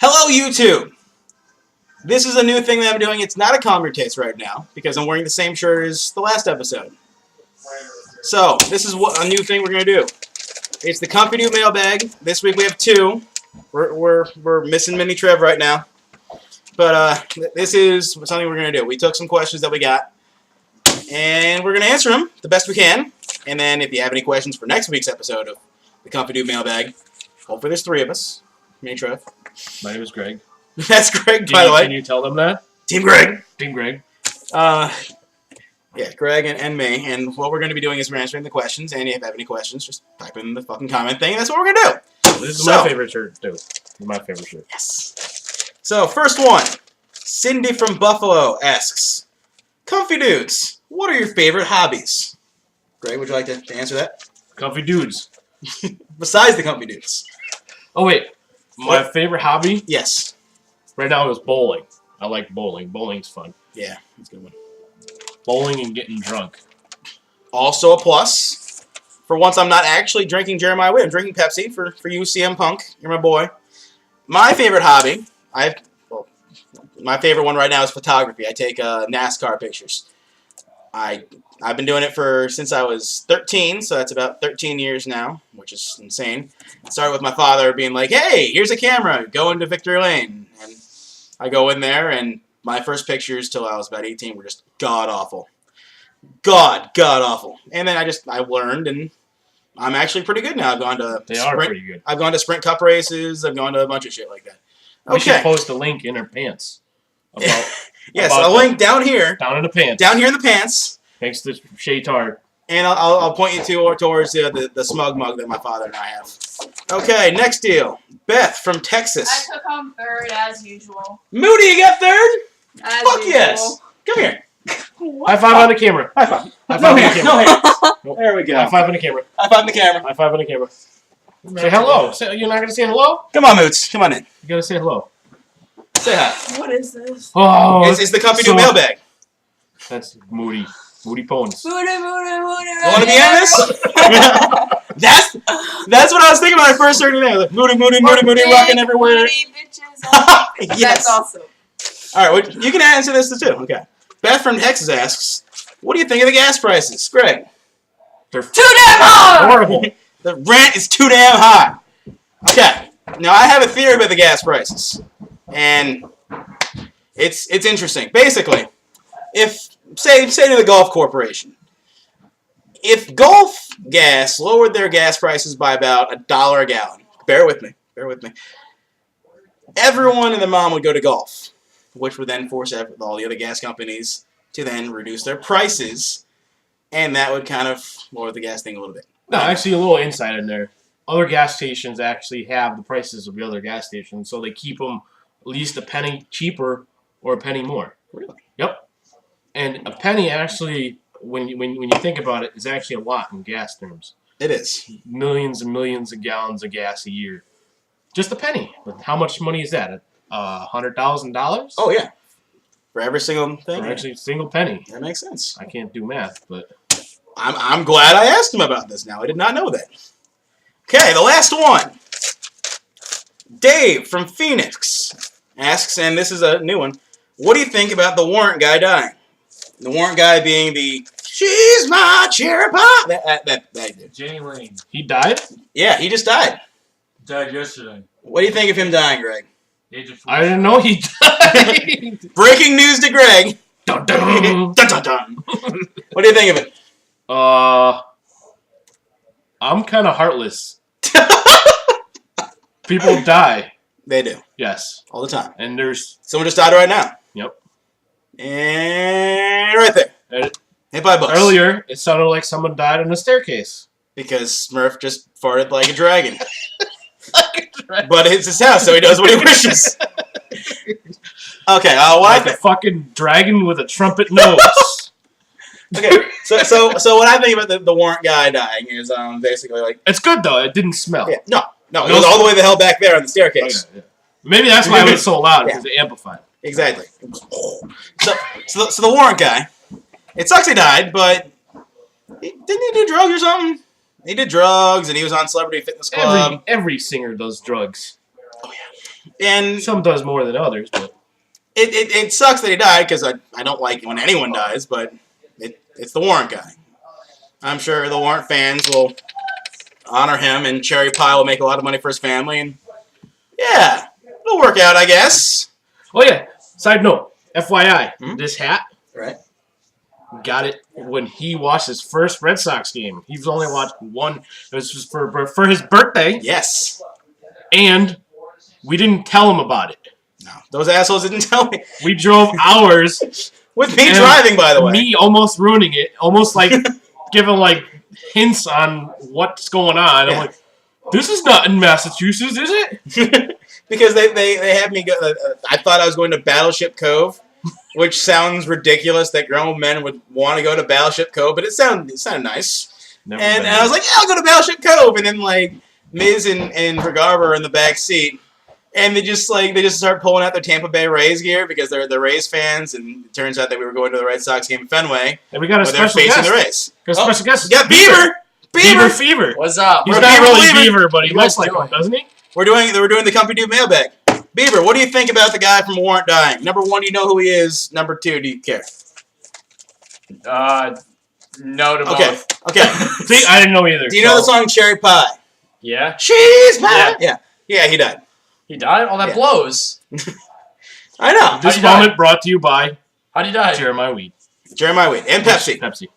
Hello, YouTube! This is a new thing that I'm doing. It's not a contest right now, because I'm wearing the same shirt as the last episode. So, this is what a new thing we're going to do. It's the Comfy Dude Mailbag. This week we have two. We're missing Mini Trev right now. But this is something we're going to do. We took some questions that we got, and we're going to answer them the best we can. And then if you have any questions for next week's episode of the Comfy Dude Mailbag, hopefully there's three of us. Mini Trev. My name is Greg. That's Greg, by the way. Can you tell them that? Team Greg. Team Greg. Yeah, Greg and me. And what we're going to be doing is we're answering the questions. And if you have any questions, just type in the fucking comment thing. And that's what we're going to do. This is my favorite shirt, too. This is my favorite shirt. Yes. So, first one. Cindy from Buffalo asks, Comfy Dudes, what are your favorite hobbies? Greg, would you like to answer that? Comfy Dudes. Besides the Comfy Dudes. Oh, wait. My favorite hobby? Yes. Right now is bowling. I like bowling. Bowling's fun. Yeah, that's a good one. Bowling and getting drunk. Also a plus. For once, I'm not actually drinking Jeremiah Witt. I'm drinking Pepsi for you, CM Punk. You're my boy. My favorite hobby, my favorite one right now is photography. I take NASCAR pictures. I've been doing it since I was 13, so that's about 13 years now, which is insane. It started with my father being like, hey, here's a camera, go into Victory Lane. And I go in there, and my first pictures till I was about 18 were just god-awful. God-awful. And then I learned, and I'm actually pretty good now. They are pretty good. I've gone to Sprint Cup races. I've gone to a bunch of shit like that. We should post a link in our pants. Yes, a link down here. Down in the pants. Down here in the pants. Thanks to Shay Tard. And I'll point you towards the smug mug that my father and I have. Okay, next deal. Beth from Texas. I took home third as usual. Moody, you got third? As Fuck usual. yes. Come here. High five on the camera. High five. High five No on the hands. camera. No hands. Nope. There we go. High five on the camera. High five on the camera. High five on the camera. Say hello. You're not going to say hello? Come on, Moots. Come on in. You got to say hello. Say hi. What is this? Oh, It's the Comfy Dude Mailbag. That's Moody. Moody Pons. Moody. You want to be on this? That's what I was thinking when I first heard your name. Like, Moody, rocking everywhere. Moody bitches. Yes. That's awesome. All right, well, you can answer this too. Okay. Beth from Texas asks, what do you think of the gas prices? Greg. They're Too damn high! horrible. The rent is too damn high. Okay. Now, I have a theory about the gas prices. And it's interesting. Basically, if, say to the Gulf Corporation, if Gulf Gas lowered their gas prices by about $1 a gallon, bear with me, everyone and their mom would go to Gulf, which would then force all the other gas companies to then reduce their prices, and that would kind of lower the gas thing a little bit. No, actually, a little insight in there. Other gas stations actually have the prices of the other gas stations, so they keep them at least a penny cheaper or a penny more. Really? Yep. And a penny actually, when you think about it, is actually a lot in gas terms. It is. Millions and millions of gallons of gas a year. Just a penny. But how much money is that? $100,000? Oh, yeah. For every single thing? For actually a single penny. That makes sense. I can't do math, but... I'm glad I asked him about this now. I did not know that. Okay, the last one. Dave from Phoenix asks, and this is a new one, what do you think about the Warrant guy dying? The Warrant guy being the, she's my cherry pie. That dude. Jenny Lane. He died? Yeah, he just died. Died yesterday. What do you think of him dying, Greg? Age of I didn't know he died. Breaking news to Greg. Dun, dun. Dun, dun, dun. What do you think of it? I'm kind of heartless. People die. They do. Yes. All the time. And there's... Someone just died right now. Yep. And right there. Hit by a bus. Earlier, it sounded like someone died on a staircase. Because Smurf just farted like a dragon. But it's his house, so he does what he wishes. Okay, Like a fucking dragon with a trumpet nose. Okay, so what I think about the Warrant guy dying is basically like... It's good, though. It didn't smell. Yeah, no, it was all the way the hell back there on the staircase. Okay, yeah. Maybe that's why it was so loud, because it amplified. Exactly. So the Warrant guy, it sucks he died, but didn't he do drugs or something? He did drugs, and he was on Celebrity Fitness Club. Every singer does drugs. Oh, yeah. And Some does more than others, but it sucks that he died because I don't like when anyone dies, but it's the Warrant guy. I'm sure the Warrant fans will honor him, and Cherry Pie will make a lot of money for his family, and yeah, it'll work out, I guess. oh yeah. Side note, FYI, Hmm? this hat Right. got it when he watched his first Red Sox game. He's only watched one. It was just for his birthday, Yes. and we didn't tell him about it. No, those assholes didn't tell me. We drove hours. With me And driving, by the way. Me almost ruining it, almost like giving like hints on what's going on. Yeah. I'm like, this is not in Massachusetts, is it? Because they had me go. I thought I was going to Battleship Cove, which sounds ridiculous that grown men would want to go to Battleship Cove, but it sounded nice. Never And been. I was like, yeah, I'll go to Battleship Cove. And then like Miz and Vergara are in the back seat, and they just start pulling out their Tampa Bay Rays gear because they're the Rays fans. And it turns out that we were going to the Red Sox game in Fenway, and we got a where they're special facing guest. the Rays. Got a special guest. We got Bieber. Bieber Fever. What's up? He's We're not Bieber really Fever. Bieber, but he What looks you like guys one, doesn't he? We're doing the Company Dude mailbag. Bieber, what do you think about the guy from Warrant dying? Number one, do you know who he is? Number two, do you care? No to Okay. both. Okay. See, I didn't know either. Do you know the song Cherry Pie? Yeah. She's mine. Yeah, he died. He died? Oh, that Yeah. blows. I know. This How'd he die? moment brought to you by How'd he die? Jeremiah Wheat. Jeremiah Wheat and Pepsi. Pepsi.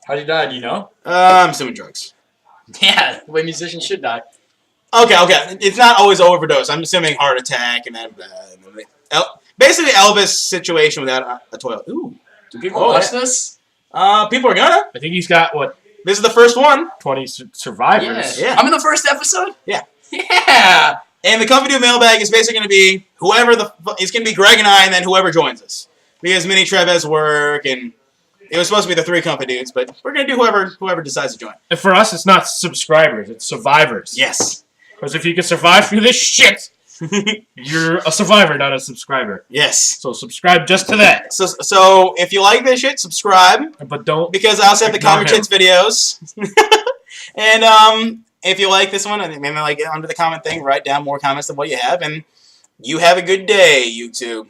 How'd he die? Do you know? I'm assuming drugs. Yeah, the way musicians should die. Okay. It's not always overdose. I'm assuming heart attack and then basically Elvis situation without a toilet. Ooh. Do people Oh, watch yeah. this? People are gonna. I think he's got, what, This is the first one. 20 survivors. Yeah. I'm in the first episode? Yeah. Yeah. And the Company Dude mailbag is basically going to be it's going to be Greg and I, and then whoever joins us. Because Mini Trev has work, and it was supposed to be the three Company Dudes, but we're going to do whoever decides to join. And for us, it's not subscribers, it's survivors. Yes. Because if you can survive through this shit, you're a survivor, not a subscriber. Yes. So subscribe just to that. So if you like this shit, subscribe, But don't. because I also have the Ignore Comic Tits videos. And if you like this one, maybe like under the comment thing, write down more comments than what you have, and you have a good day, YouTube.